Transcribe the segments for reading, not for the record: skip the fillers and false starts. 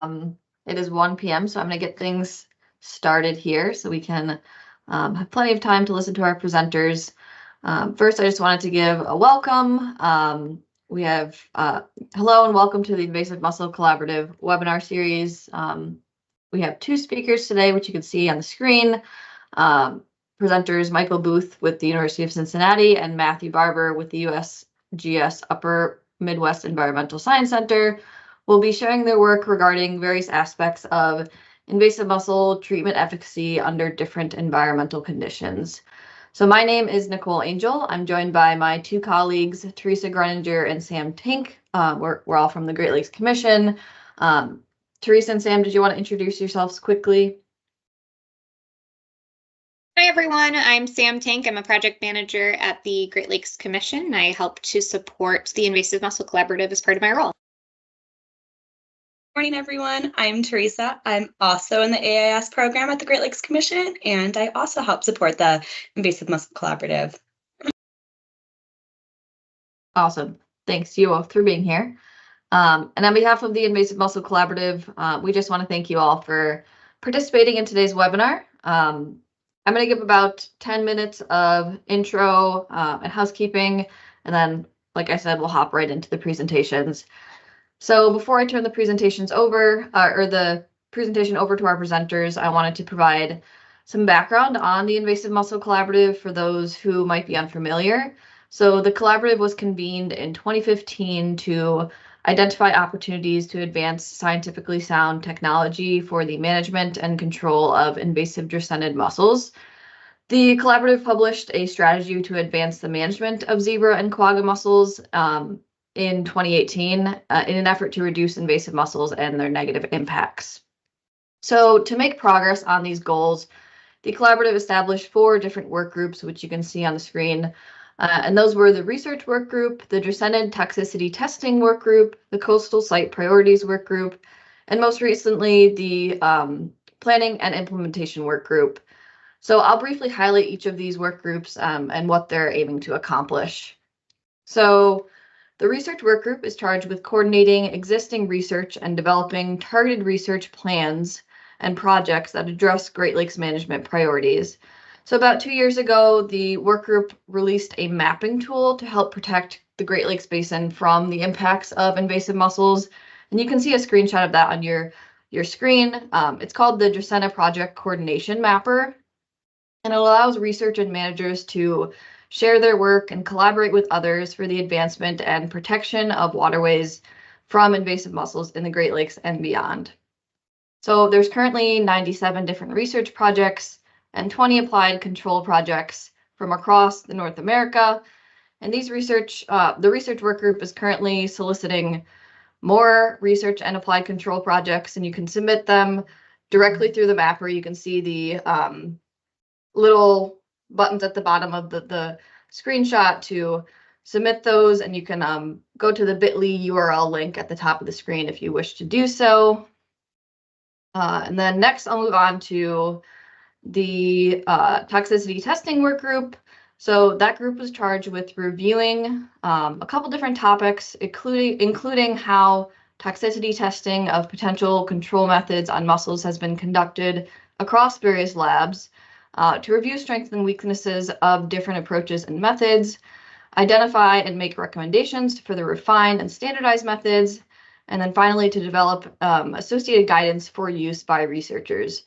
It is 1 p.m., so I'm going to get things started here so we can have plenty of time to listen to our presenters. First, I just wanted to give a welcome. We have hello and welcome to the Invasive Mussel Collaborative webinar series. We have two speakers today, which you can see on the screen. Presenters Michael Booth with the University of Cincinnati and Matthew Barber with the USGS Upper Midwest Environmental Science Center will be sharing their work regarding various aspects of invasive mussel treatment efficacy under different environmental conditions. So my name is Nicole Angel. I'm joined by my two colleagues, Teresa Gruninger and Sam Tink. We're all from the Great Lakes Commission. Teresa and Sam, did you want to introduce yourselves quickly? Hi, everyone. I'm Sam Tink. I'm a project manager at the Great Lakes Commission. I help to support the Invasive Mussel Collaborative as part of my role. Morning, everyone. I'm Teresa. I'm also in the AIS program at the Great Lakes Commission, and I also help support the Invasive Mussel Collaborative. Awesome. Thanks you all for being here. And on behalf of the Invasive Mussel Collaborative, we just want to thank you all for participating in today's webinar. I'm going to give about 10 minutes of intro and housekeeping, and then, like I said, we'll hop right into the presentations. So before I turn the presentations over, or the presentation over to our presenters, I wanted to provide some background on the Invasive Mussel Collaborative for those who might be unfamiliar. So the collaborative was convened in 2015 to identify opportunities to advance scientifically sound technology for the management and control of invasive dresenid mussels. The collaborative published a strategy to advance the management of zebra and quagga mussels in 2018 in an effort to reduce invasive mussels and their negative impacts. So to make progress on these goals, the collaborative established 4 different work groups, which you can see on the screen. And those were the research work group, the dresenid toxicity testing work group, the coastal site priorities work group, and most recently, the planning and implementation work group. So I'll briefly highlight each of these work groups and what they're aiming to accomplish. So the research work group is charged with coordinating existing research and developing targeted research plans and projects that address Great Lakes management priorities. So about 2 years ago, the work group released a mapping tool to help protect the Great Lakes Basin from the impacts of invasive mussels. And you can see a screenshot of that on your screen. It's called the Dresenid Project Coordination Mapper, and it allows research and managers to share their work and collaborate with others for the advancement and protection of waterways from invasive mussels in the Great Lakes and beyond. So there's currently 97 different research projects and 20 applied control projects from across the North America. And these the research work group is currently soliciting more research and applied control projects, and you can submit them directly through the mapper. You can see the little buttons at the bottom of the screenshot to submit those, and you can go to the bit.ly URL link at the top of the screen if you wish to do so. And then next I'll move on to the toxicity testing work group. So that group was charged with reviewing a couple different topics, including how toxicity testing of potential control methods on mussels has been conducted across various labs, to review strengths and weaknesses of different approaches and methods, identify and make recommendations to further refine and standardize methods, and then finally to develop associated guidance for use by researchers.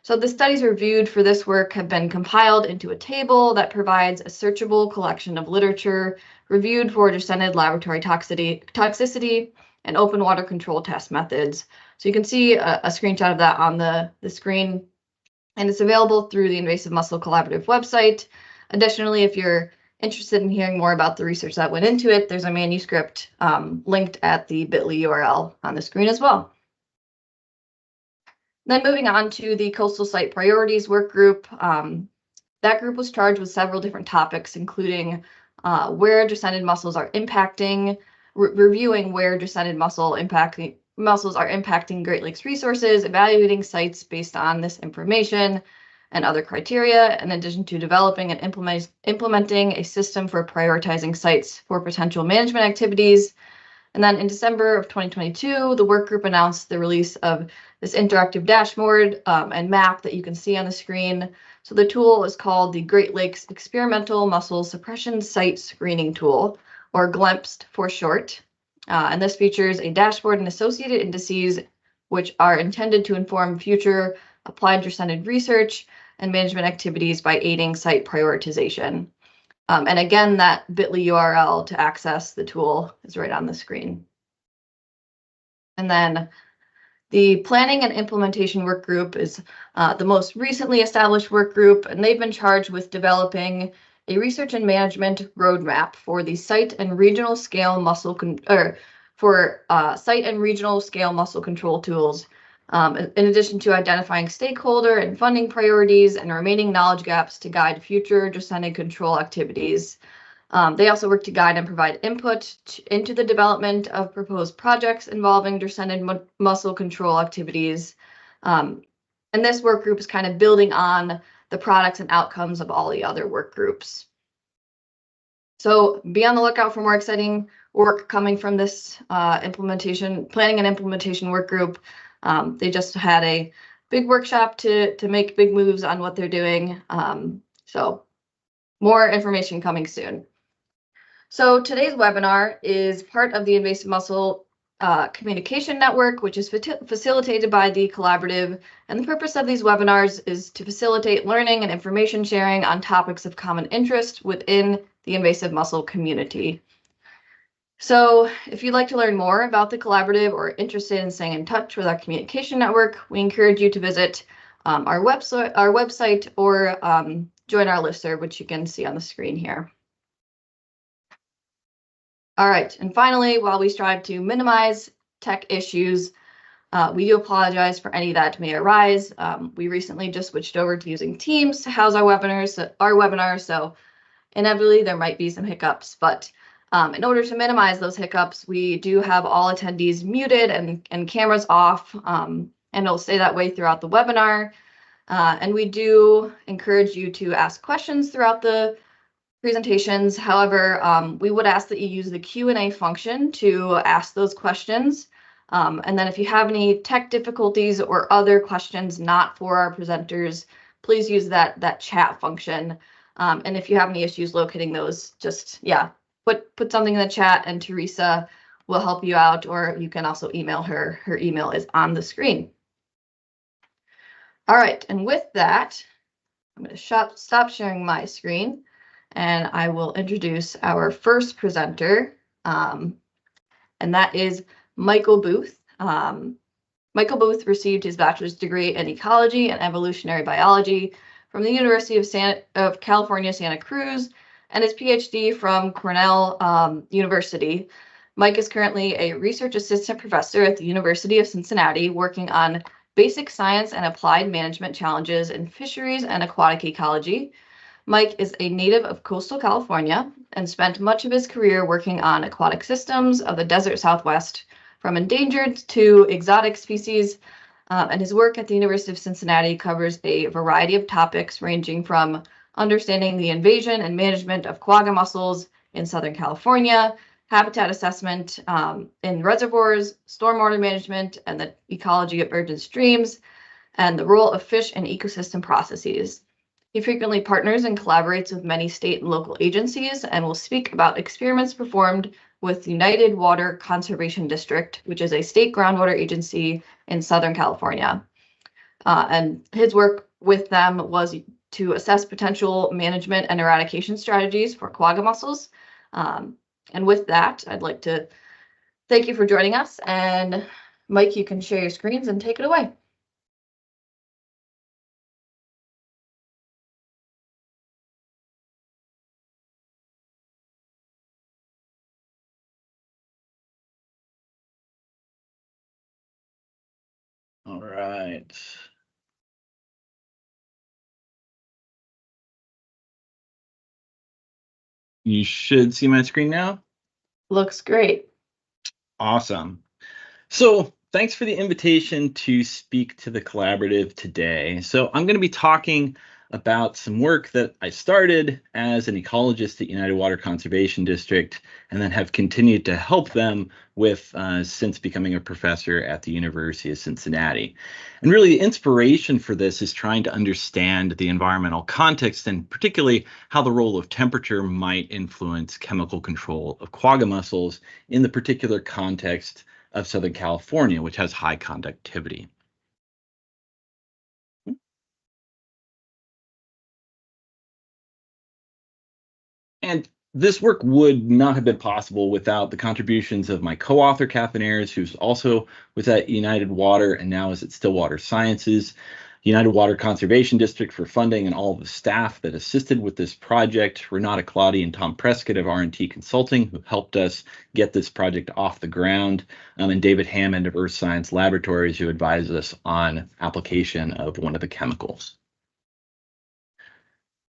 So the studies reviewed for this work have been compiled into a table that provides a searchable collection of literature reviewed for dresenid laboratory toxicity and open water control test methods. So you can see a screenshot of that on the screen, and it's available through the Invasive Mussel Collaborative website. Additionally, if you're interested in hearing more about the research that went into it, there's a manuscript linked at the bit.ly URL on the screen as well. Then moving on to the coastal site priorities work group. That group was charged with several different topics, including where dresenid mussels are impacting, reviewing where dresenid mussels are impacting Great Lakes resources, evaluating sites based on this information and other criteria, in addition to developing and implementing a system for prioritizing sites for potential management activities, And then in December of 2022, the work group announced the release of this interactive dashboard and map that you can see on the screen. So the tool is called the Great Lakes Experimental Mussel Suppression Site Screening Tool, or GLEMPST for short. And this features a dashboard and associated indices, which are intended to inform future applied descended research and management activities by aiding site prioritization. And again, that bit.ly URL to access the tool is right on the screen. And then the Planning and Implementation Work Group is the most recently established work group, and they've been charged with developing a research and management roadmap for the site and regional scale mussel site and regional scale mussel control tools. In addition to identifying stakeholder and funding priorities and remaining knowledge gaps to guide future descendant control activities. They also work to guide and provide input into the development of proposed projects involving descendant mussel control activities. And this work group is kind of building on the products and outcomes of all the other work groups. So be on the lookout for more exciting work coming from this planning and implementation work group. They just had a big workshop to make big moves on what they're doing. So more information coming soon. So today's webinar is part of the Invasive Mussel Communication Network, which is facilitated by the collaborative. And the purpose of these webinars is to facilitate learning and information sharing on topics of common interest within the invasive mussel community. So if you'd like to learn more about the collaborative or interested in staying in touch with our communication network, we encourage you to visit our website or join our listserv, which you can see on the screen here. All right, and finally, while we strive to minimize tech issues, we do apologize for any that may arise. We recently just switched over to using Teams to house our webinars, so inevitably there might be some hiccups, but in order to minimize those hiccups, we do have all attendees muted and cameras off, and it'll stay that way throughout the webinar. And we do encourage you to ask questions throughout the presentations. However, we would ask that you use the Q&A function to ask those questions. And then if you have any tech difficulties or other questions not for our presenters, please use that chat function. And if you have any issues locating those, just, put something in the chat and Teresa will help you out, or you can also email her. Her email is on the screen. All right, and with that, I'm going to stop sharing my screen and I will introduce our first presenter, and that is Michael Booth. Michael Booth received his bachelor's degree in ecology and evolutionary biology from the University of California, Santa Cruz, and his PhD from Cornell University. Mike is currently a research assistant professor at the University of Cincinnati, working on basic science and applied management challenges in fisheries and aquatic ecology. Mike is a native of coastal California and spent much of his career working on aquatic systems of the desert Southwest, from endangered to exotic species. And his work at the University of Cincinnati covers a variety of topics ranging from understanding the invasion and management of quagga mussels in Southern California, habitat assessment in reservoirs, stormwater management, and the ecology of urban streams, and the role of fish in ecosystem processes. He frequently partners and collaborates with many state and local agencies and will speak about experiments performed with United Water Conservation District, which is a state groundwater agency in Southern California. And his work with them was to assess potential management and eradication strategies for quagga mussels. And with that, I'd like to thank you for joining us. And Mike, you can share your screens and take it away. All right. You should see my screen now. Looks great. Awesome. So thanks for the invitation to speak to the collaborative today. So I'm going to be talking about some work that I started as an ecologist at United Water Conservation District, and then have continued to help them with since becoming a professor at the University of Cincinnati. And really, the inspiration for this is trying to understand the environmental context, and particularly how the role of temperature might influence chemical control of quagga mussels in the particular context of Southern California, which has high conductivity. And this work would not have been possible without the contributions of my co-author, Catherine Ayers, who's also was at United Water and now is at Stillwater Sciences, United Water Conservation District for funding, and all of the staff that assisted with this project, Renata Claudia and Tom Prescott of R&T Consulting, who helped us get this project off the ground, and David Hammond of Earth Science Laboratories, who advised us on application of one of the chemicals.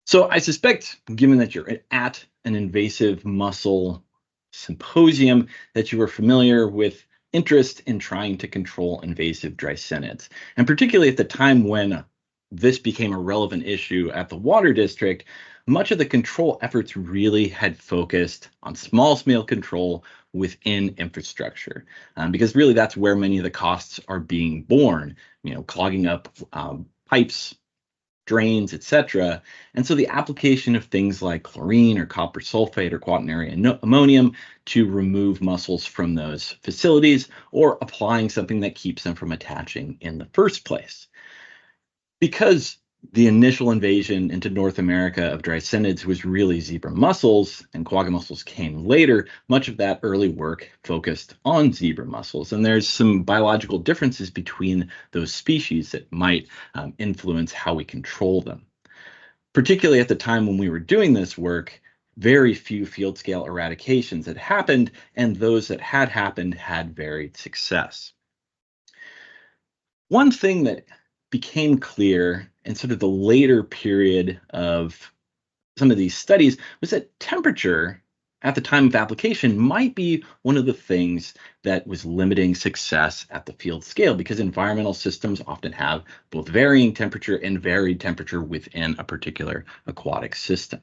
So I suspect, given that you're at an invasive mussel symposium, that you are familiar with interest in trying to control invasive dreissenids. And particularly at the time when this became a relevant issue at the Water District, much of the control efforts really had focused on small-scale control within infrastructure, because really that's where many of the costs are being borne, clogging up pipes, drains, etc. And so the application of things like chlorine or copper sulfate or quaternary ammonium to remove mussels from those facilities, or applying something that keeps them from attaching in the first place. Because the initial invasion into North America of dreissenids was really zebra mussels, and quagga mussels came later, much of that early work focused on zebra mussels. And there's some biological differences between those species that might influence how we control them. Particularly at the time when we were doing this work, very few field scale eradications had happened, and those that had happened had varied success. One thing that became clear in sort of the later period of some of these studies was that temperature at the time of application might be one of the things that was limiting success at the field scale, because environmental systems often have both varying temperature and varied temperature within a particular aquatic system.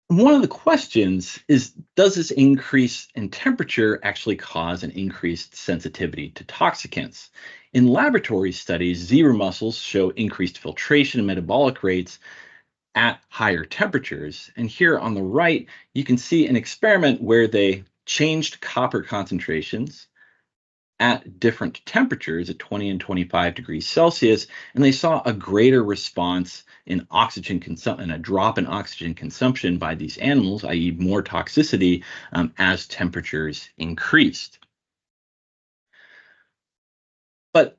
One of the questions is, does this increase in temperature actually cause an increased sensitivity to toxicants? In laboratory studies, zebra mussels show increased filtration and metabolic rates at higher temperatures. And here on the right, you can see an experiment where they changed copper concentrations at different temperatures at 20 and 25 degrees Celsius, and they saw a greater response in oxygen consumption and a drop in oxygen consumption by these animals, i.e. more toxicity as temperatures increased. But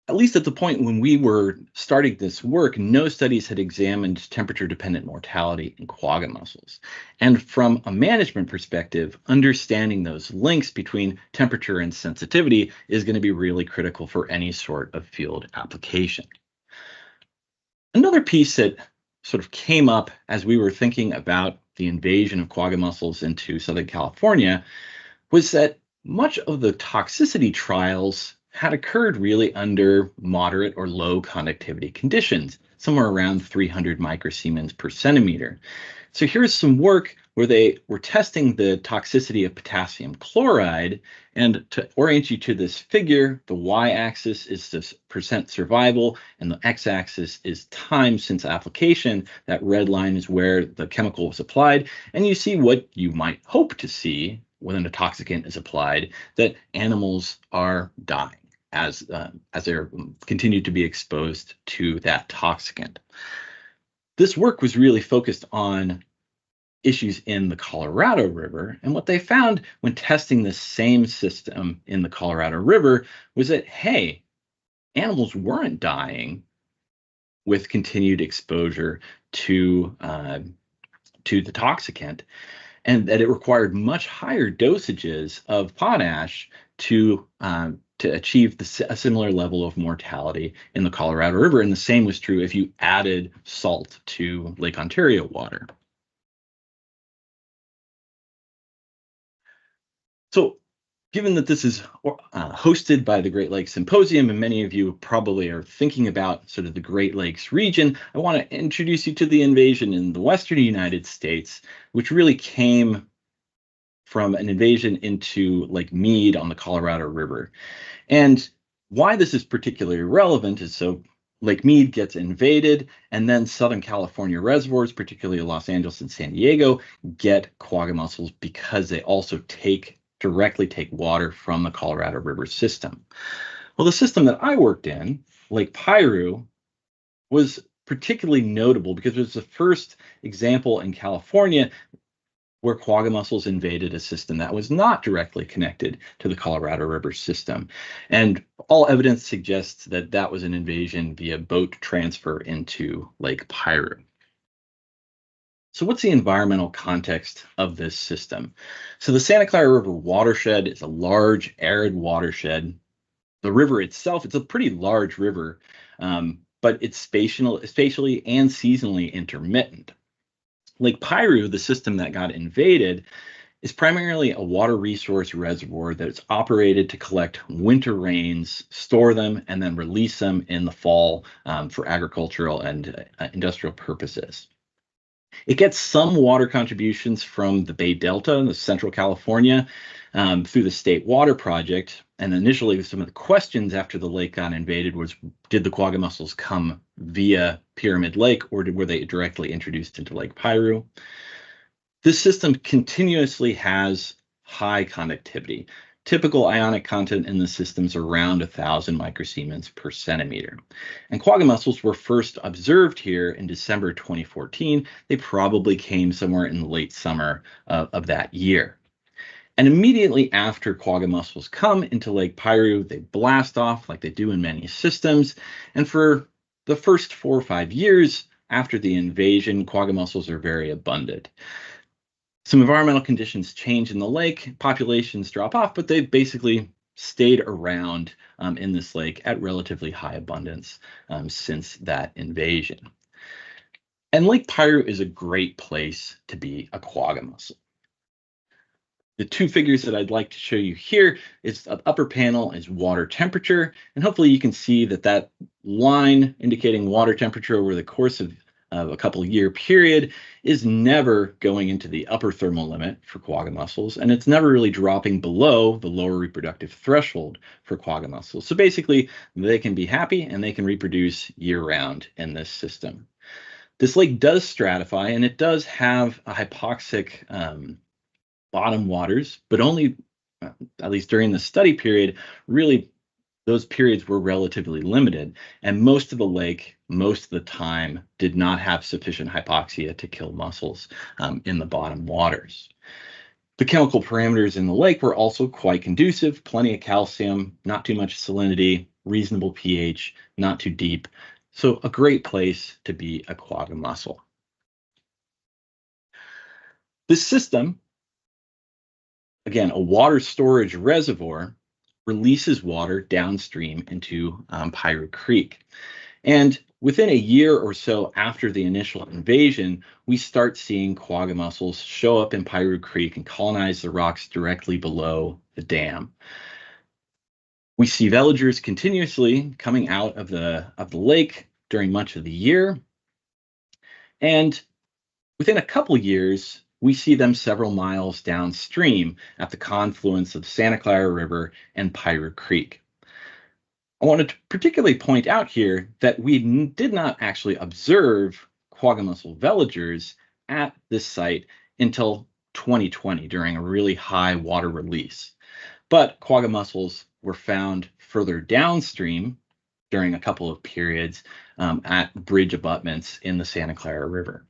at least at the point when we were starting this work, no studies had examined temperature-dependent mortality in quagga mussels. And from a management perspective, understanding those links between temperature and sensitivity is going to be really critical for any sort of field application. Another piece that sort of came up as we were thinking about the invasion of quagga mussels into Southern California was that much of the toxicity trials had occurred really under moderate or low conductivity conditions, somewhere around 300 microsiemens per centimeter. So here's some work where they were testing the toxicity of potassium chloride. And to orient you to this figure, the y-axis is the percent survival, and the x-axis is time since application. That red line is where the chemical was applied. And you see what you might hope to see when a toxicant is applied, that animals are dying as they're continued to be exposed to that toxicant. This work was really focused on issues in the Colorado River, and what they found when testing the same system in the Colorado River was that, hey, animals weren't dying with continued exposure to the toxicant, and that it required much higher dosages of potash to achieve a similar level of mortality in the Colorado River. And the same was true if you added salt to Lake Ontario water. So given that this is hosted by the Great Lakes Symposium, and many of you probably are thinking about sort of the Great Lakes region, I want to introduce you to the invasion in the western United States, which really came from an invasion into Lake Mead on the Colorado River. And why this is particularly relevant is so Lake Mead gets invaded, and then Southern California reservoirs, particularly Los Angeles and San Diego, get quagga mussels because they also directly take water from the Colorado River system. Well, the system that I worked in, Lake Piru, was particularly notable because it was the first example in California where quagga mussels invaded a system that was not directly connected to the Colorado River system. And all evidence suggests that that was an invasion via boat transfer into Lake Piru. So what's the environmental context of this system? So the Santa Clara River watershed is a large arid watershed. The river itself, it's a pretty large river, but it's spatially and seasonally intermittent. Lake Piru, the system that got invaded, is primarily a water resource reservoir that's operated to collect winter rains, store them, and then release them in the fall for agricultural and industrial purposes. It gets some water contributions from the Bay Delta in Central California through the State Water Project. And initially, some of the questions after the lake got invaded was, did the quagga mussels come via Pyramid Lake, or were they directly introduced into Lake Piru? This system continuously has high conductivity. Typical ionic content in the system is around 1,000 microsiemens per centimeter. And quagga mussels were first observed here in December 2014. They probably came somewhere in the late summer of that year. And immediately after quagga mussels come into Lake Piru, they blast off like they do in many systems. And for the first 4 or 5 years after the invasion, quagga mussels are very abundant. Some environmental conditions change in the lake, populations drop off, but they've basically stayed around in this lake at relatively high abundance since that invasion. And Lake Piru is a great place to be a quagga mussel. The two figures that I'd like to show you here is the upper panel is water temperature, and hopefully you can see that that line indicating water temperature over the course of a couple year period is never going into the upper thermal limit for quagga mussels, and it's never really dropping below the lower reproductive threshold for quagga mussels. So basically, they can be happy and they can reproduce year-round in this system. This lake does stratify, and it does have a hypoxic bottom waters, but only, at least during the study period, really those periods were relatively limited, and most of the lake, most of the time, did not have sufficient hypoxia to kill mussels in the bottom waters. The chemical parameters in the lake were also quite conducive, plenty of calcium, not too much salinity, reasonable pH, not too deep. So a great place to be a quagga mussel. This system, again, a water storage reservoir, releases water downstream into Piru Creek. And within a year or so after the initial invasion, we start seeing quagga mussels show up in Piru Creek and colonize the rocks directly below the dam. We see veligers continuously coming out of the lake during much of the year. And within a couple years, we see them several miles downstream at the confluence of the Santa Clara River and Piru Creek. I wanted to particularly point out here that we did not actually observe quagga mussel veligers at this site until 2020 during a really high water release. But quagga mussels were found further downstream during a couple of periods at bridge abutments in the Santa Clara River.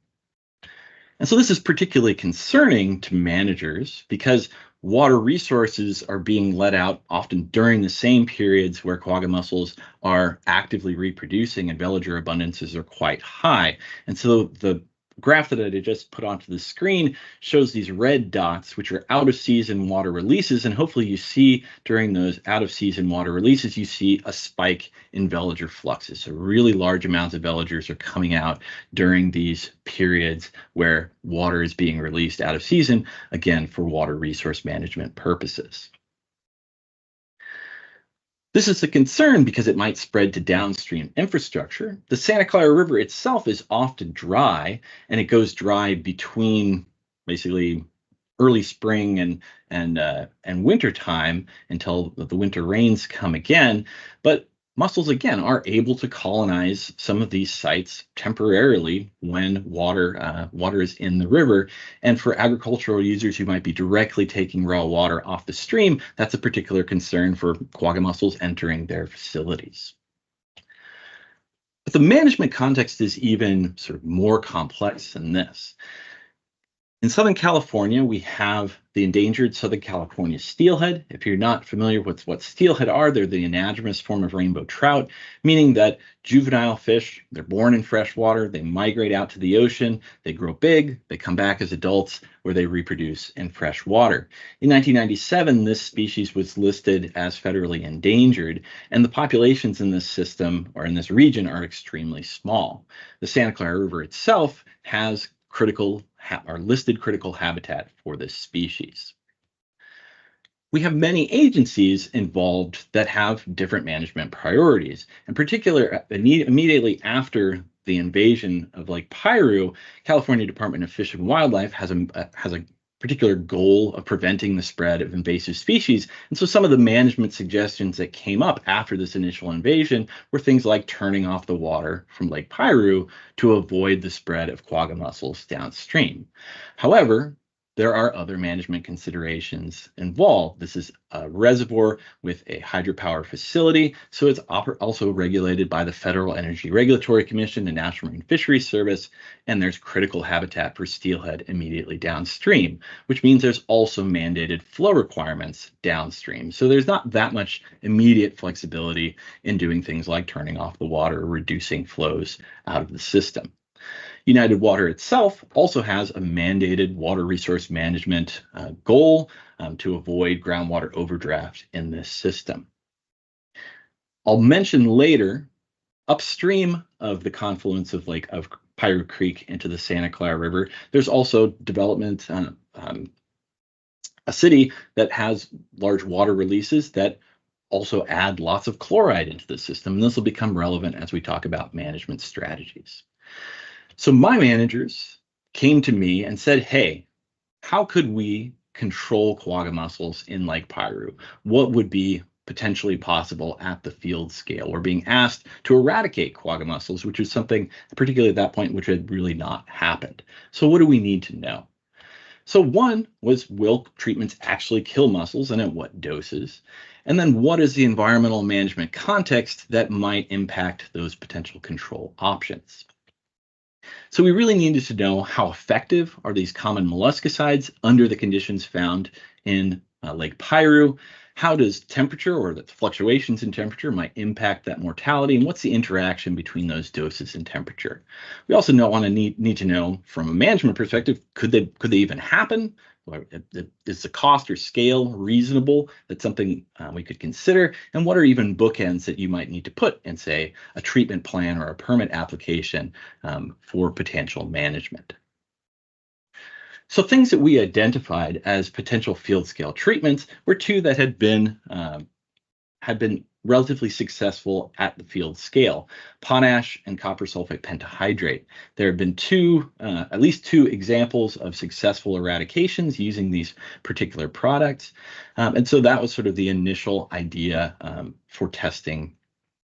And so this is particularly concerning to managers because water resources are being let out often during the same periods where quagga mussels are actively reproducing and veliger abundances are quite high. And so the graph that I just put onto the screen shows these red dots, which are out of season water releases. And hopefully you see during those out of season water releases, you see a spike in veliger fluxes. So really large amounts of veligers are coming out during these periods where water is being released out of season, again, for water resource management purposes. This is a concern because it might spread to downstream infrastructure. The Santa Clara River itself is often dry, and it goes dry between basically early spring and winter time until the winter rains come again. But mussels, again, are able to colonize some of these sites temporarily when water is in the river. And for agricultural users who might be directly taking raw water off the stream, that's a particular concern for quagga mussels entering their facilities. But the management context is even sort of more complex than this. In Southern California, we have the endangered Southern California steelhead. If you're not familiar with what steelhead are, they're the anadromous form of rainbow trout, meaning that juvenile fish, they're born in fresh water, they migrate out to the ocean, they grow big, they come back as adults, where they reproduce in fresh water. In 1997, this species was listed as federally endangered, and the populations in this system or in this region are extremely small. The Santa Clara River itself has listed critical habitat for this species. We have many agencies involved that have different management priorities. In particular, immediately after the invasion of Lake Piru, California Department of Fish and Wildlife has a particular goal of preventing the spread of invasive species. And so some of the management suggestions that came up after this initial invasion were things like turning off the water from Lake Piru to avoid the spread of quagga mussels downstream. However, there are other management considerations involved. This is a reservoir with a hydropower facility, so it's also regulated by the Federal Energy Regulatory Commission and National Marine Fisheries Service, and there's critical habitat for steelhead immediately downstream, which means there's also mandated flow requirements downstream. So there's not that much immediate flexibility in doing things like turning off the water or reducing flows out of the system. United Water itself also has a mandated water resource management goal to avoid groundwater overdraft in this system. I'll mention later, upstream of the confluence of Piru Creek into the Santa Clara River, there's also development, a city that has large water releases that also add lots of chloride into the system. And this will become relevant as we talk about management strategies. So my managers came to me and said, hey, how could we control quagga mussels in Lake Piru? What would be potentially possible at the field scale? We're being asked to eradicate quagga mussels, which is something, particularly at that point, which had really not happened. So what do we need to know? So one was, will treatments actually kill mussels and at what doses? And then what is the environmental management context that might impact those potential control options? So we really needed to know how effective are these common molluscicides under the conditions found in Lake Piru. How does temperature or the fluctuations in temperature might impact that mortality, and what's the interaction between those doses and temperature? We also need to know from a management perspective, could they even happen? Is the cost or scale reasonable? That's something we could consider. And what are even bookends that you might need to put in, say, a treatment plan or a permit application for potential management? So things that we identified as potential field scale treatments were two that had been relatively successful at the field scale: potash and copper sulfate pentahydrate. There have been at least two examples of successful eradications using these particular products. And so that was sort of the initial idea for testing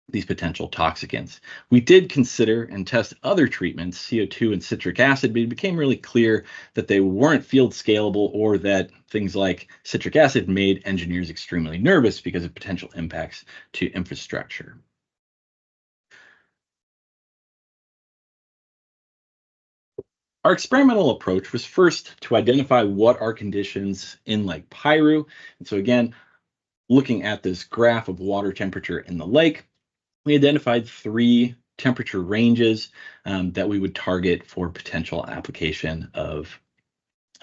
these potential toxicants. We did consider and test other treatments, CO2 and citric acid, but it became really clear that they weren't field scalable, or that things like citric acid made engineers extremely nervous because of potential impacts to infrastructure. Our experimental approach was first to identify what are conditions in Lake Piru. And so again, looking at this graph of water temperature in the lake, we identified three temperature ranges that we would target for potential application of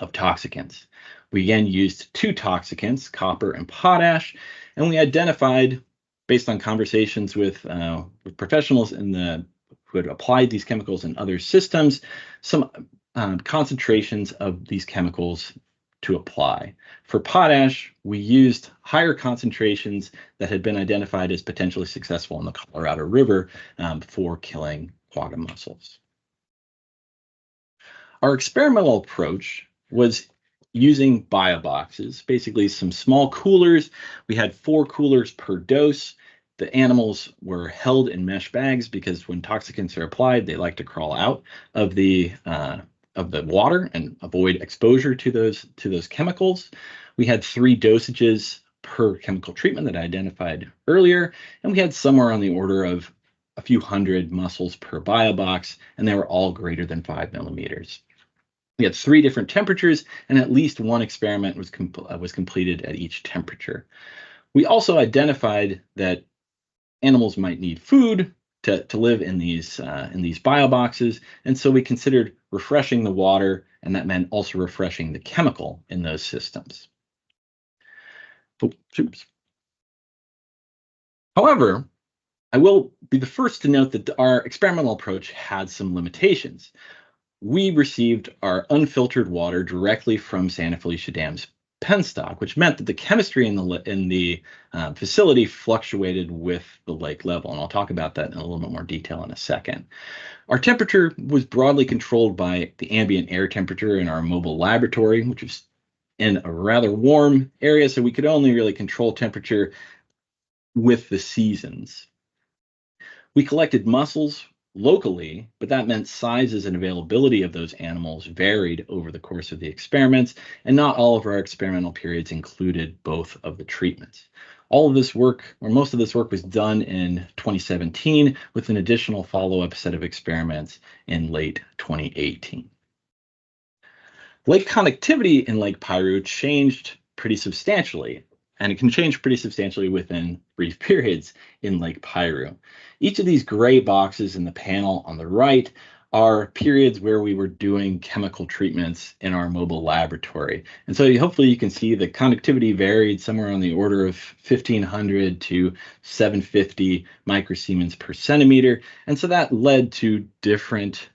toxicants. We again used two toxicants, copper and potash, and we identified, based on conversations with professionals who had applied these chemicals in other systems, some concentrations of these chemicals to apply. For potash, we used higher concentrations that had been identified as potentially successful in the Colorado River for killing quagga mussels. Our experimental approach was using bioboxes, basically some small coolers. We had 4 coolers per dose. The animals were held in mesh bags because when toxicants are applied, they like to crawl out of the water and avoid exposure to those chemicals. We had 3 dosages per chemical treatment that I identified earlier, and we had somewhere on the order of a few hundred mussels per biobox, and they were all greater than 5 millimeters. We had 3 different temperatures, and at least 1 experiment was completed at each temperature. We also identified that animals might need food to live in these bioboxes, and so we considered refreshing the water, and that meant also refreshing the chemical in those systems. Oops. However, I will be the first to note that our experimental approach had some limitations. We received our unfiltered water directly from Santa Felicia Dam's penstock, which meant that the chemistry in the facility fluctuated with the lake level, and I'll talk about that in a little bit more detail in a second. Our temperature was broadly controlled by the ambient air temperature in our mobile laboratory, which was in a rather warm area, so we could only really control temperature with the seasons. We collected mussels locally, but that meant sizes and availability of those animals varied over the course of the experiments, and not all of our experimental periods included both of the treatments. All of this work, or most of this work, was done in 2017 with an additional follow-up set of experiments in late 2018. Lake conductivity in Lake Piru changed pretty substantially, and it can change pretty substantially within brief periods in Lake Piru. Each of these gray boxes in the panel on the right are periods where we were doing chemical treatments in our mobile laboratory. And so hopefully you can see the conductivity varied somewhere on the order of 1,500 to 750 microsiemens per centimeter. And so that led to different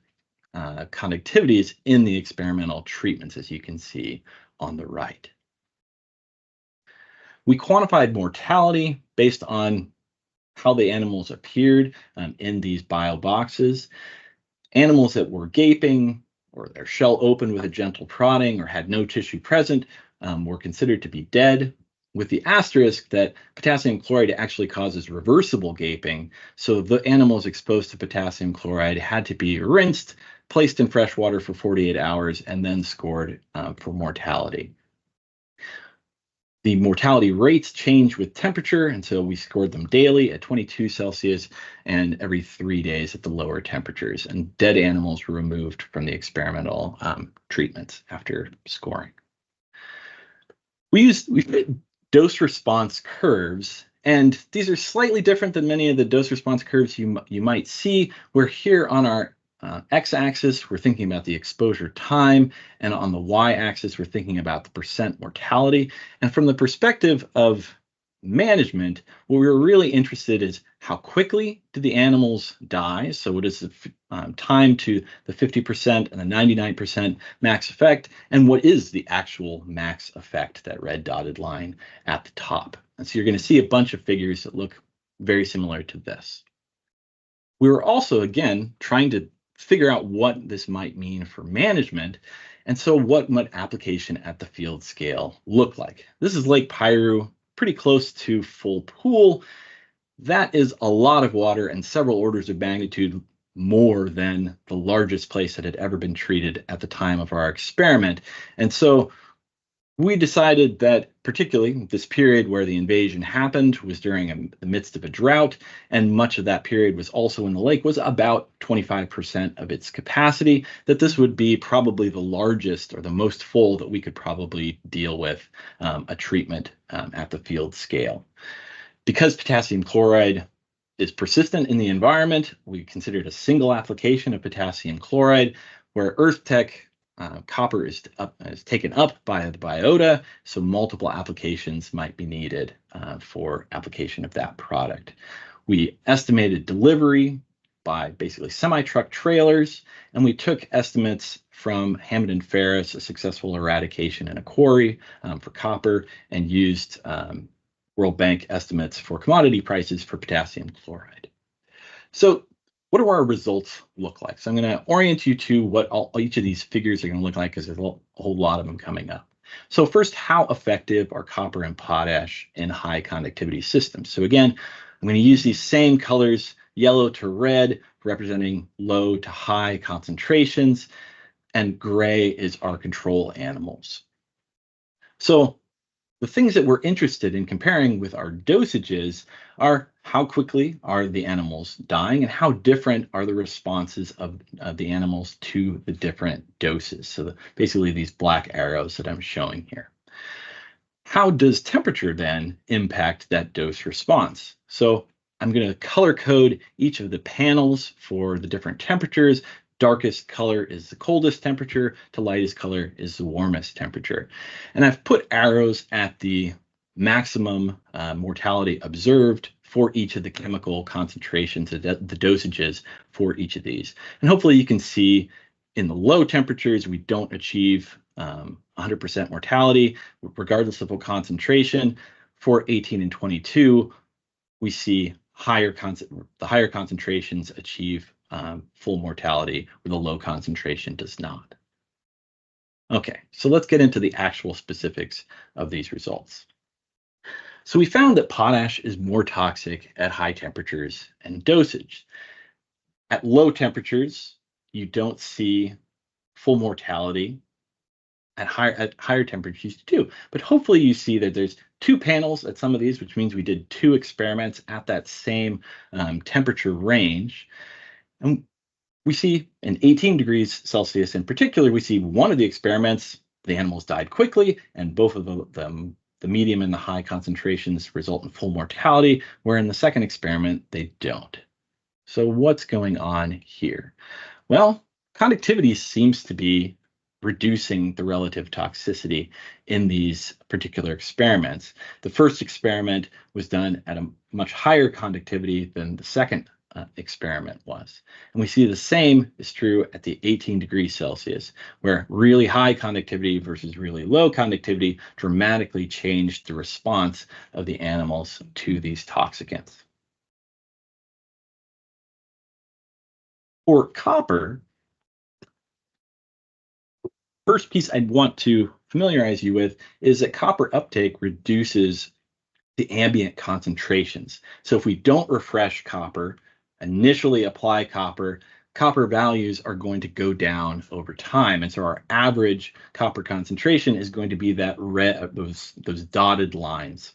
conductivities in the experimental treatments, as you can see on the right. We quantified mortality based on how the animals appeared in these bioboxes. Animals that were gaping or their shell open with a gentle prodding or had no tissue present were considered to be dead, with the asterisk that potassium chloride actually causes reversible gaping. So the animals exposed to potassium chloride had to be rinsed, placed in fresh water for 48 hours, and then scored for mortality. The mortality rates change with temperature, and so we scored them daily at 22 Celsius and every 3 days at the lower temperatures. And dead animals were removed from the experimental treatments after scoring. We fit dose response curves, and these are slightly different than many of the dose response curves you might see. We're here on our x-axis, we're thinking about the exposure time, and on the y-axis, we're thinking about the percent mortality. And from the perspective of management, what we were really interested in is how quickly do the animals die? So what is the time to the 50% and the 99% max effect? And what is the actual max effect, that red dotted line at the top? And so you're going to see a bunch of figures that look very similar to this. We were also, again, trying to figure out what this might mean for management. And so what might application at the field scale look like? This is Lake Piru, pretty close to full pool. That is a lot of water and several orders of magnitude more than the largest place that had ever been treated at the time of our experiment. And so we decided that particularly this period where the invasion happened was during the midst of a drought, and much of that period was also in the lake was about 25% of its capacity, that this would be probably the largest or the most full that we could probably deal with a treatment at the field scale. Because potassium chloride is persistent in the environment, we considered a single application of potassium chloride, where EarthTech copper is taken up by the biota, so multiple applications might be needed for application of that product. We estimated delivery by basically semi-truck trailers, and we took estimates from Hammond and Ferris, a successful eradication in a quarry for copper, and used World Bank estimates for commodity prices for potassium chloride. So what do our results look like? So I'm going to orient you to what each of these figures are going to look like, because there's a whole lot of them coming up. So first, how effective are copper and potash in high conductivity systems? So again, I'm going to use these same colors, yellow to red, representing low to high concentrations, and gray is our control animals. So the things that we're interested in comparing with our dosages are how quickly are the animals dying and how different are the responses of the animals to the different doses. So basically these black arrows that I'm showing here. How does temperature then impact that dose response? So I'm going to color code each of the panels for the different temperatures. Darkest color is the coldest temperature, to lightest color is the warmest temperature. And I've put arrows at the maximum mortality observed for each of the chemical concentrations, the dosages for each of these. And hopefully you can see in the low temperatures, we don't achieve 100% mortality, regardless of what concentration. For 18 and 22, we see the higher concentrations achieve full mortality, where the low concentration does not. Okay, so let's get into the actual specifics of these results. So we found that potash is more toxic at high temperatures and dosage. At low temperatures, you don't see full mortality. At higher temperatures too, but hopefully you see that there's two panels at some of these, which means we did two experiments at that same temperature range. And we see in 18 degrees Celsius in particular, we see one of the experiments, the animals died quickly, and both of them, the medium and the high concentrations, result in full mortality, where in the second experiment, they don't. So what's going on here? Well, conductivity seems to be reducing the relative toxicity in these particular experiments. The first experiment was done at a much higher conductivity than the second experiment was. And we see the same is true at the 18 degrees Celsius, where really high conductivity versus really low conductivity dramatically changed the response of the animals to these toxicants. For copper, first piece I'd want to familiarize you with is that copper uptake reduces the ambient concentrations. So if we don't refresh copper, initially apply copper, copper values are going to go down over time. And so our average copper concentration is going to be that red, those dotted lines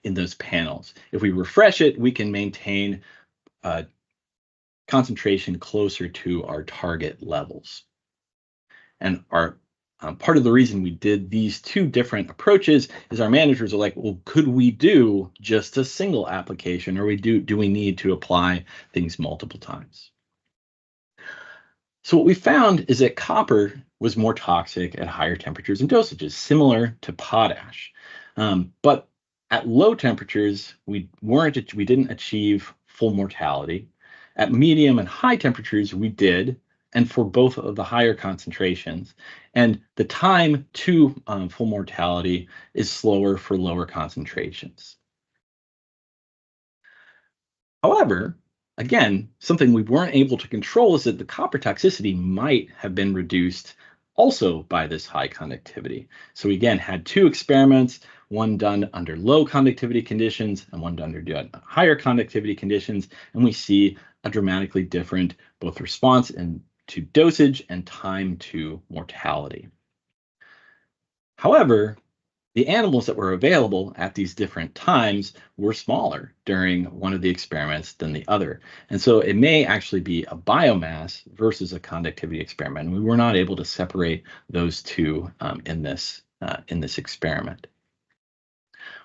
in those panels. If we refresh it, we can maintain concentration closer to our target levels. And our part of the reason we did these two different approaches is our managers are like, well, could we do just a single application, or do we need to apply things multiple times? So what we found is that copper was more toxic at higher temperatures and dosages, similar to potash. But at low temperatures, we didn't achieve full mortality. At medium and high temperatures, we did, and for both of the higher concentrations. And the time to full mortality is slower for lower concentrations. However, again, something we weren't able to control is that the copper toxicity might have been reduced also by this high conductivity. So we again had two experiments, one done under low conductivity conditions and one done under higher conductivity conditions, and we see a dramatically different both response to dosage and time to mortality. However, the animals that were available at these different times were smaller during one of the experiments than the other. And so it may actually be a biomass versus a conductivity experiment. And we were not able to separate those two in this experiment.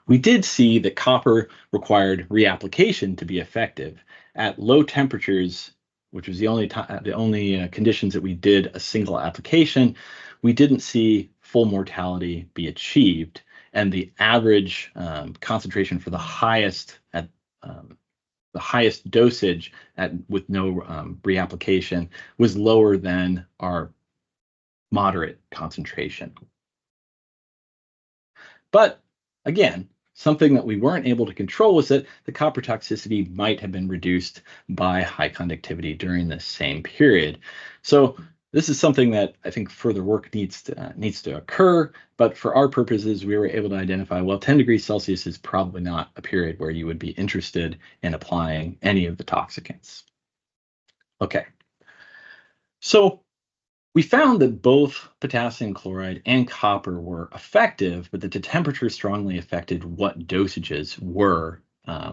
We did see that copper required reapplication to be effective. At low temperatures, which was the only conditions that we did a single application, we didn't see full mortality be achieved, and the average concentration for the highest highest dosage with no reapplication was lower than our moderate concentration. But again, something that we weren't able to control was that the copper toxicity might have been reduced by high conductivity during this same period. So this is something that I think further work needs to occur, but for our purposes, we were able to identify, well, 10 degrees Celsius is probably not a period where you would be interested in applying any of the toxicants. Okay, so we found that both potassium chloride and copper were effective, but that the temperature strongly affected what dosages were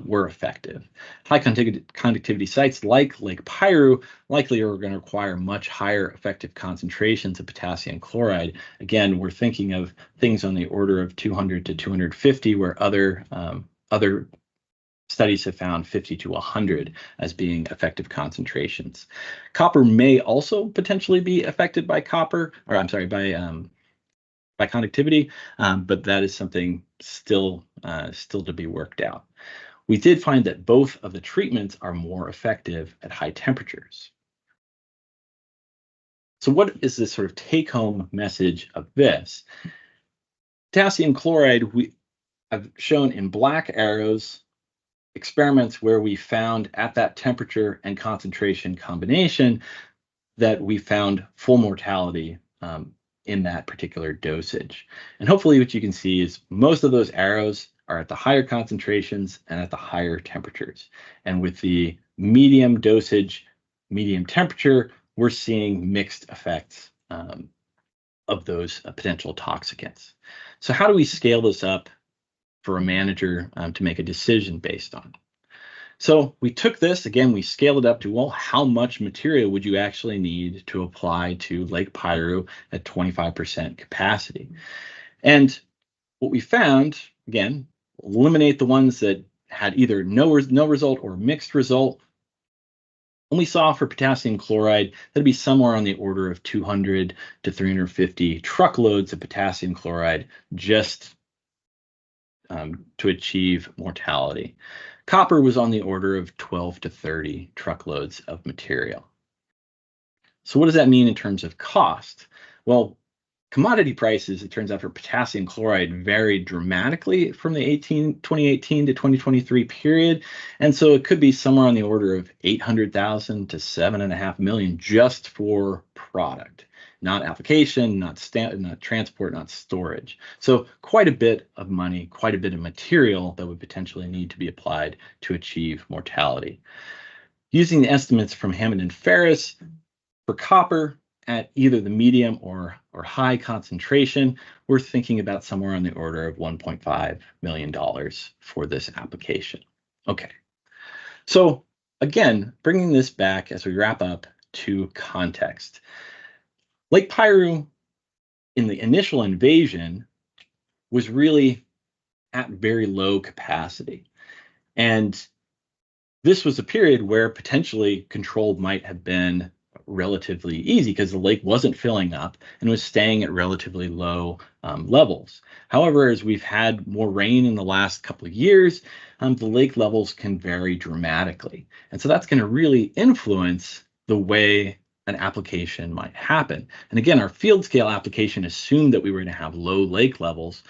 effective. High conductivity sites like Lake Piru likely are going to require much higher effective concentrations of potassium chloride. Again, we're thinking of things on the order of 200 to 250, where other studies have found 50 to 100 as being effective concentrations. Copper may also potentially be affected by by conductivity, but that is something still to be worked out. We did find that both of the treatments are more effective at high temperatures. So what is this sort of take-home message of this? Potassium chloride, I've shown in black arrows experiments where we found at that temperature and concentration combination that we found full mortality in that particular dosage. And hopefully what you can see is most of those arrows are at the higher concentrations and at the higher temperatures. And with the medium dosage, medium temperature, we're seeing mixed effects of those potential toxicants. So how do we scale this up for a manager to make a decision based on? So we took this, again, we scaled it up to, well, how much material would you actually need to apply to Lake Piru at 25% capacity? And what we found, again, eliminate the ones that had either no result or mixed result. And we saw for potassium chloride, that'd be somewhere on the order of 200 to 350 truckloads of potassium chloride just to achieve mortality. Copper was on the order of 12 to 30 truckloads of material. So what does that mean in terms of cost? Well, commodity prices, it turns out, for potassium chloride varied dramatically from the 2018 to 2023 period. And so it could be somewhere on the order of 800,000 to 7.5 million just for product, not application, not transport, not storage. So quite a bit of money, quite a bit of material that would potentially need to be applied to achieve mortality. Using the estimates from Hammond and Ferris, for copper at either the medium or high concentration, we're thinking about somewhere on the order of $1.5 million for this application. Okay, so again, bringing this back as we wrap up to context. Lake Piru, in the initial invasion, was really at very low capacity. And this was a period where potentially control might have been relatively easy because the lake wasn't filling up and was staying at relatively low levels. However, as we've had more rain in the last couple of years, the lake levels can vary dramatically. And so that's going to really influence the way an application might happen. And again, our field scale application assumed that we were going to have low lake levels,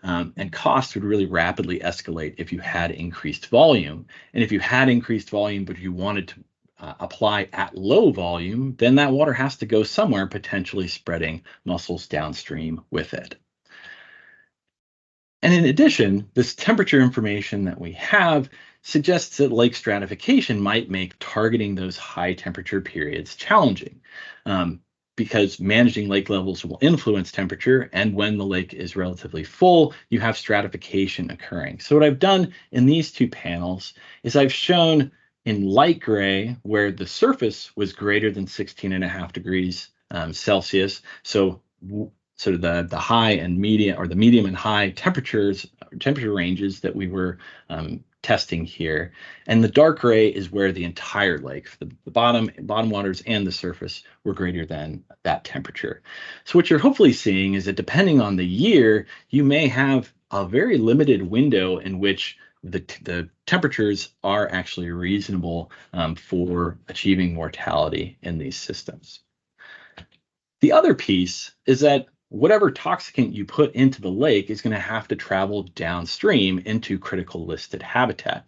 and costs would really rapidly escalate if you had increased volume. And if you had increased volume, but you wanted to apply at low volume, then that water has to go somewhere, potentially spreading mussels downstream with it. And in addition, this temperature information that we have suggests that lake stratification might make targeting those high temperature periods challenging, because managing lake levels will influence temperature, and when the lake is relatively full, you have stratification occurring. So what I've done in these two panels is I've shown in light gray where the surface was greater than 16.5 degrees Celsius, so sort of the high and medium, or the medium and high temperature ranges that we were testing here. And the dark gray is where the entire lake, the bottom waters and the surface, were greater than that temperature. So what you're hopefully seeing is that depending on the year, you may have a very limited window in which the temperatures are actually reasonable for achieving mortality in these systems. The other piece is that whatever toxicant you put into the lake is going to have to travel downstream into critical listed habitat.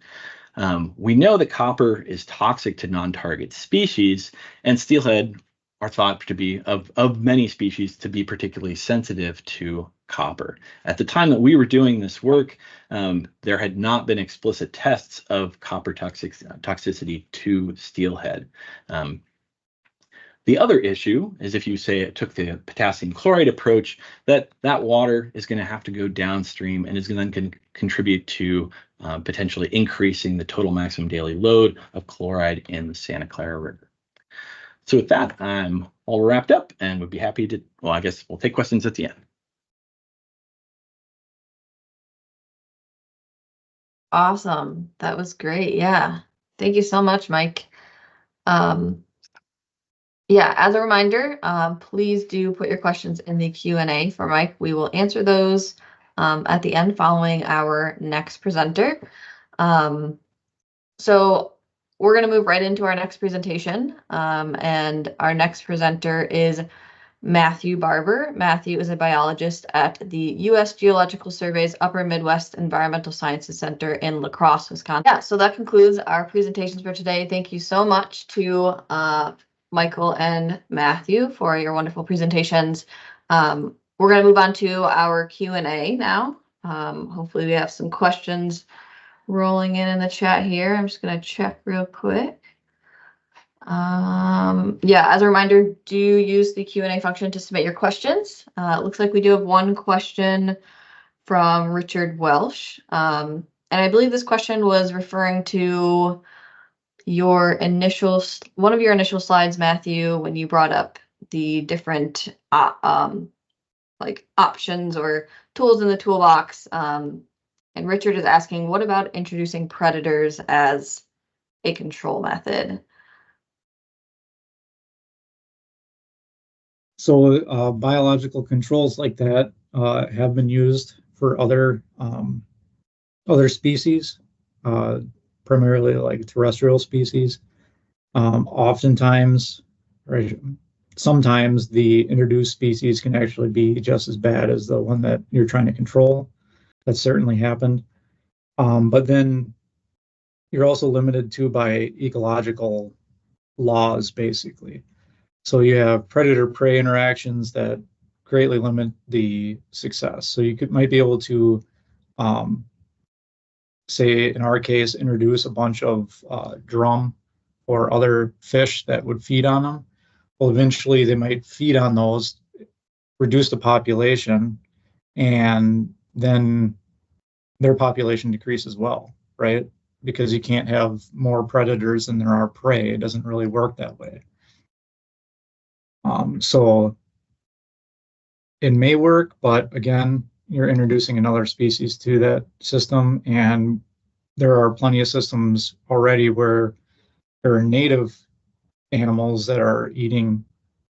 We know that copper is toxic to non-target species, and steelhead are thought to be, of many species, to be particularly sensitive to copper. At the time that we were doing this work, there had not been explicit tests of copper toxicity to steelhead. The other issue is if you say it took the potassium chloride approach, that water is going to have to go downstream and is going to contribute to potentially increasing the total maximum daily load of chloride in the Santa Clara River. So with that, I'm all wrapped up and would be happy to, well, I guess we'll take questions at the end. Awesome. That was great. Yeah. Thank you so much, Mike. Yeah, as a reminder, please do put your questions in the Q&A for Mike. We will answer those at the end following our next presenter. So we're going to move right into our next presentation. And our next presenter is Matthew Barber. Matthew is a biologist at the U.S. Geological Survey's Upper Midwest Environmental Sciences Center in La Crosse, Wisconsin. Yeah, so that concludes our presentations for today. Thank you so much to Michael and Matthew for your wonderful presentations. We're going to move on to our Q&A now. Hopefully we have some questions rolling in the chat here. I'm just going to check real quick. Yeah, as a reminder, do use the Q&A function to submit your questions. It looks like we do have one question from Richard Welsh. And I believe this question was referring to your one of your initial slides, Matthew, when you brought up the different like options or tools in the toolbox. And Richard is asking, what about introducing predators as a control method? So biological controls like that have been used for other species, primarily like terrestrial species. Oftentimes, right, sometimes the introduced species can actually be just as bad as the one that you're trying to control. That certainly happened. But then you're also limited to by ecological laws, basically. So you have predator-prey interactions that greatly limit the success. So you might be able to, say, in our case, introduce a bunch of drum or other fish that would feed on them. Well, eventually they might feed on those, reduce the population, and then their population decreases as well, right? Because you can't have more predators than there are prey. It doesn't really work that way. So it may work, but again, you're introducing another species to that system, and there are plenty of systems already where there are native animals that are eating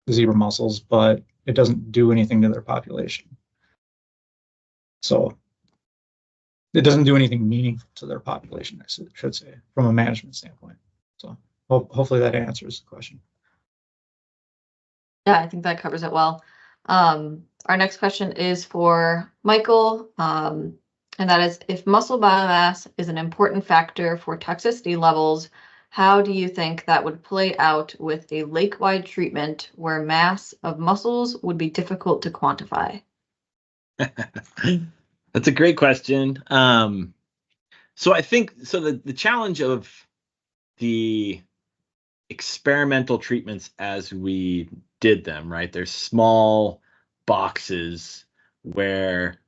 the zebra mussels, but it doesn't do anything to their population. So it doesn't do anything meaningful to their population, I should say, from a management standpoint. So hopefully that answers the question. Yeah, I think that covers it well. Our next question is for Michael, and that is, if mussel biomass is an important factor for toxicity levels, how do you think that would play out with a lake-wide treatment where mass of mussels would be difficult to quantify? That's a great question. So I think the challenge of the experimental treatments as we did them, right? There's small boxes where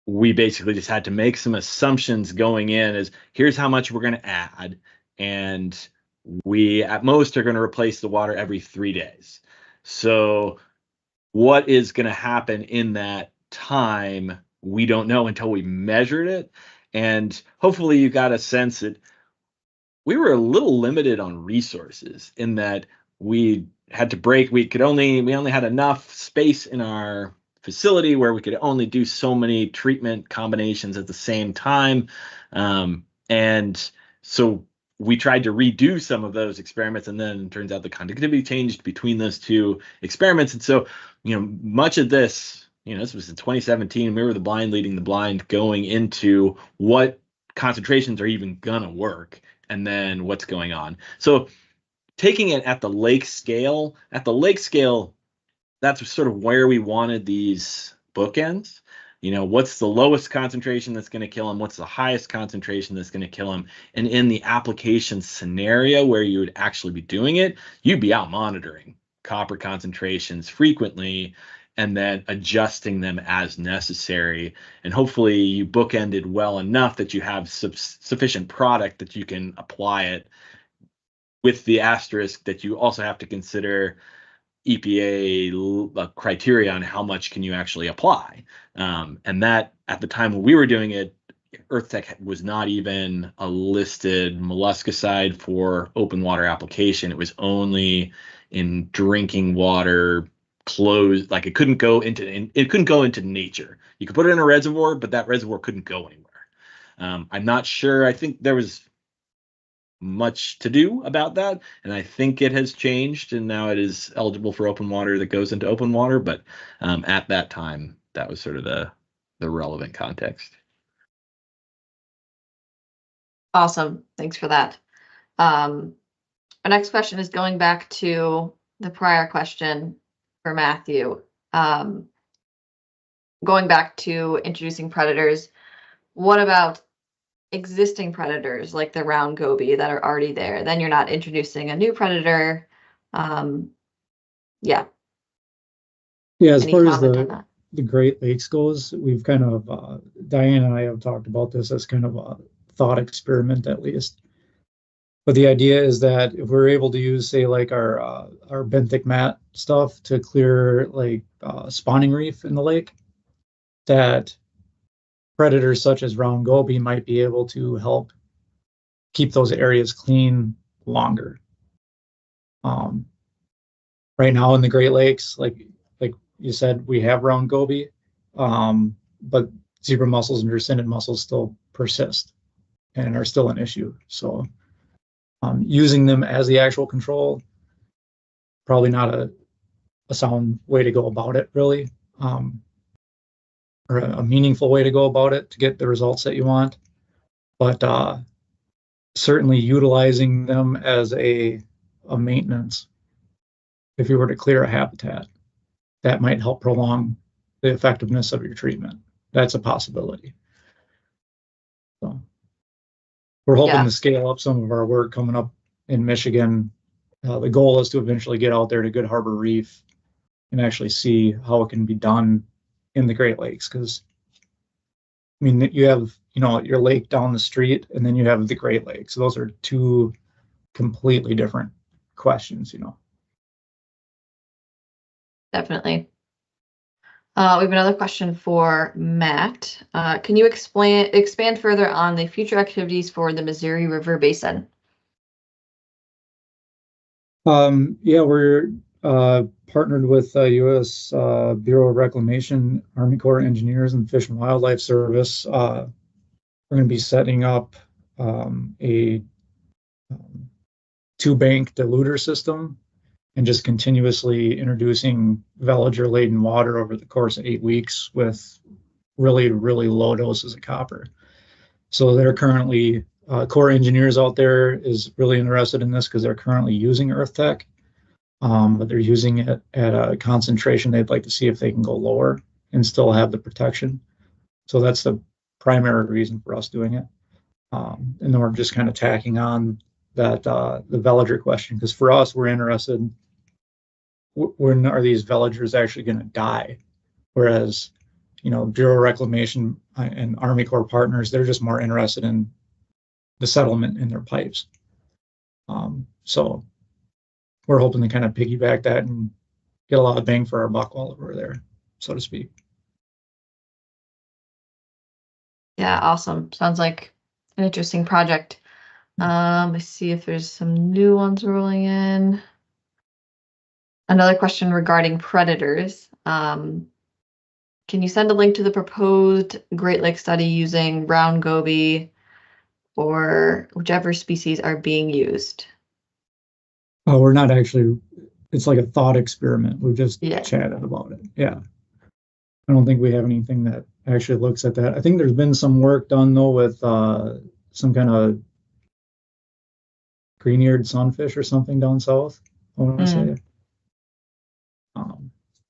we basically just had to make some assumptions going in as here's how much we're going to add, and we at most are going to replace the water every 3 days. So what is going to happen in that time, we don't know until we measured it. And hopefully you got a sense that we were a little limited on resources in that we had to break. We only had enough space in our facility where we could only do so many treatment combinations at the same time. And so we tried to redo some of those experiments, and then it turns out the conductivity changed between those two experiments. And so, much of this, this was in 2017, we were the blind leading the blind going into what concentrations are even gonna work and then what's going on. So taking it at the lake scale, that's sort of where we wanted these bookends. What's the lowest concentration that's going to kill them? What's the highest concentration that's going to kill them? And in the application scenario where you would actually be doing it, you'd be out monitoring copper concentrations frequently and then adjusting them as necessary. And hopefully you bookended well enough that you have sufficient product that you can apply it, with the asterisk that you also have to consider EPA criteria on how much can you actually apply. And that, at the time when we were doing it, Earthtec was not even a listed molluscicide for open water application. It was only in drinking water, closed, like it couldn't go into nature. You could put it in a reservoir, but that reservoir couldn't go anywhere. I'm not sure. I think there was much to do about that, and I think it has changed, and now it is eligible for open water that goes into open water. But at that time, that was sort of the relevant context. Awesome, thanks for that. Our next question is going back to the prior question for Matthew. Going back to introducing predators, what about existing predators like the round goby that are already there? Then you're not introducing a new predator. Yeah. As Any far as comment on that? the Great Lakes goes, we've kind of, Diane and I have talked about this as kind of a thought experiment, at least. But the idea is that if we're able to use, say, like our benthic mat stuff to clear like spawning reef in the lake, that predators such as round goby might be able to help keep those areas clean longer. Right now in the Great Lakes, like you said, we have round goby, but zebra mussels and dreisseniid mussels still persist and are still an issue. So using them as the actual control, probably not a sound way to go about it, really. Or a meaningful way to go about it to get the results that you want. But certainly utilizing them as a maintenance, if you were to clear a habitat, that might help prolong the effectiveness of your treatment. That's a possibility. So we're hoping to scale up some of our work coming up in Michigan. The goal is to eventually get out there to Good Harbor Reef and actually see how it can be done in the Great Lakes, because I mean, you have your lake down the street, and then you have the Great Lakes. So those are two completely different questions. Definitely. We have another question for Matt. Can you expand further on the future activities for the Missouri River Basin? We're partnered with U.S. Bureau of Reclamation, Army Corps of Engineers, and Fish and Wildlife Service. We're going to be setting up a two-bank diluter system and just continuously introducing veliger-laden water over the course of 8 weeks with really, really low doses of copper. So they're currently, Corps engineers out there is really interested in this because they're currently using Earthtec. But they're using it at a concentration they'd like to see if they can go lower and still have the protection. So that's the primary reason for us doing it. And then we're just kind of tacking on that the veliger question, because for us, we're interested, when are these veligers actually going to die? Whereas, Bureau of Reclamation and Army Corps partners, they're just more interested in the settlement in their pipes. So we're hoping to kind of piggyback that and get a lot of bang for our buck while we're there, so to speak. Yeah, awesome. Sounds like an interesting project. Let's see if there's some new ones rolling in. Another question regarding predators. Can you send a link to the proposed Great Lakes study using brown goby or whichever species are being used? Oh, we're not actually, it's like a thought experiment. We've just Yeah. chatted about it. Yeah. I don't think we have anything that actually looks at that. I think there's been some work done though with some kind of green-eared sunfish or something down south, I want to say.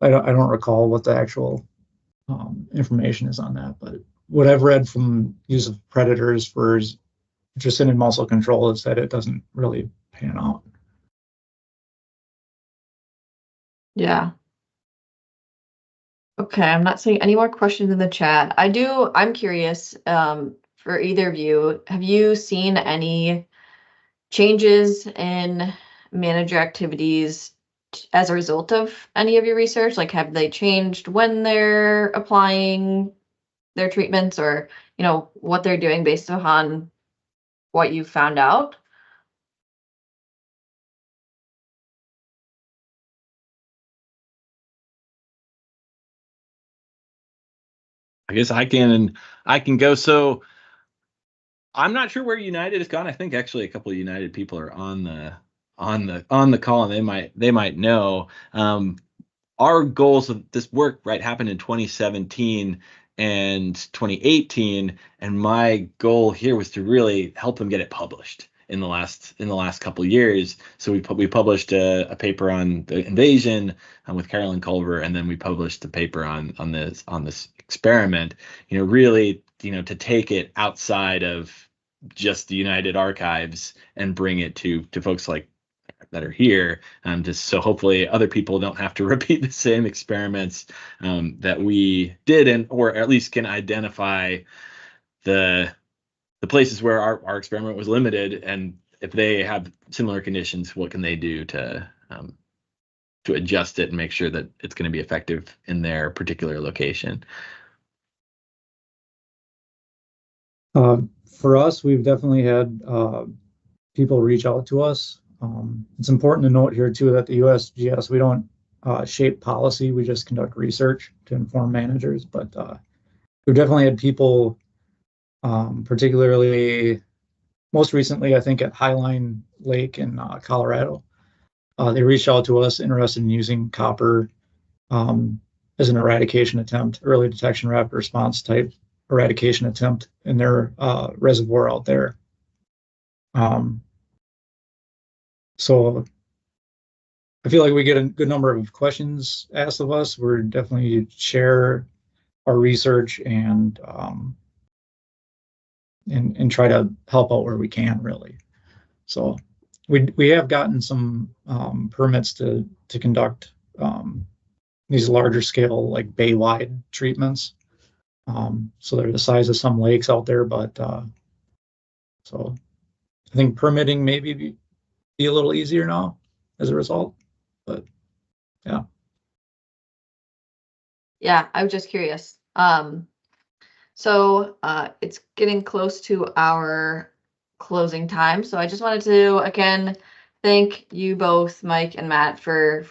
I don't recall what the actual information is on that, but what I've read from use of predators for just in mussel control is that it doesn't really pan out. Yeah. Okay, I'm not seeing any more questions in the chat. I'm curious, for either of you, have you seen any changes in manager activities as a result of any of your research? Like, have they changed when they're applying their treatments, or, what they're doing based upon what you found out? I guess I can go. So I'm not sure where United has gone. I think actually a couple of United people are on the call, and they might know. Our goals of this work, right, happened in 2017 and 2018, and my goal here was to really help them get it published in the last couple of years. So we published a paper on the invasion with Carolyn Culver, and then we published a paper on this experiment. Really, to take it outside of just the United Archives and bring it to folks like that are here, just so hopefully other people don't have to repeat the same experiments that we did, or at least can identify the places where our experiment was limited, and if they have similar conditions, what can they do to adjust it and make sure that it's going to be effective in their particular location. For us, we've definitely had people reach out to us. It's important to note here too that the USGS, we don't shape policy, we just conduct research to inform managers. But we've definitely had people, particularly most recently, I think at Highline Lake in Colorado, they reached out to us interested in using copper as an eradication attempt, early detection, rapid response type eradication attempt in their reservoir out there. So I feel like we get a good number of questions asked of us. We're definitely share our research and try to help out where we can, really. So we have gotten some permits to conduct these larger scale, like bay-wide treatments. So they're the size of some lakes out there, but so I think permitting maybe be a little easier now as a result, but yeah. Yeah, I was just curious. So it's getting close to our closing time. So I just wanted to, again, thank you both, Mike and Matt, for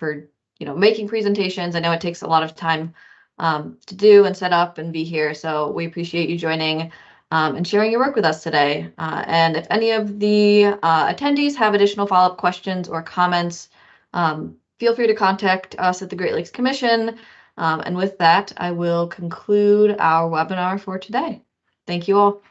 making presentations. I know it takes a lot of time to do and set up and be here. So we appreciate you joining and sharing your work with us today. And if any of the attendees have additional follow-up questions or comments, feel free to contact us at the Great Lakes Commission. And with that, I will conclude our webinar for today. Thank you all.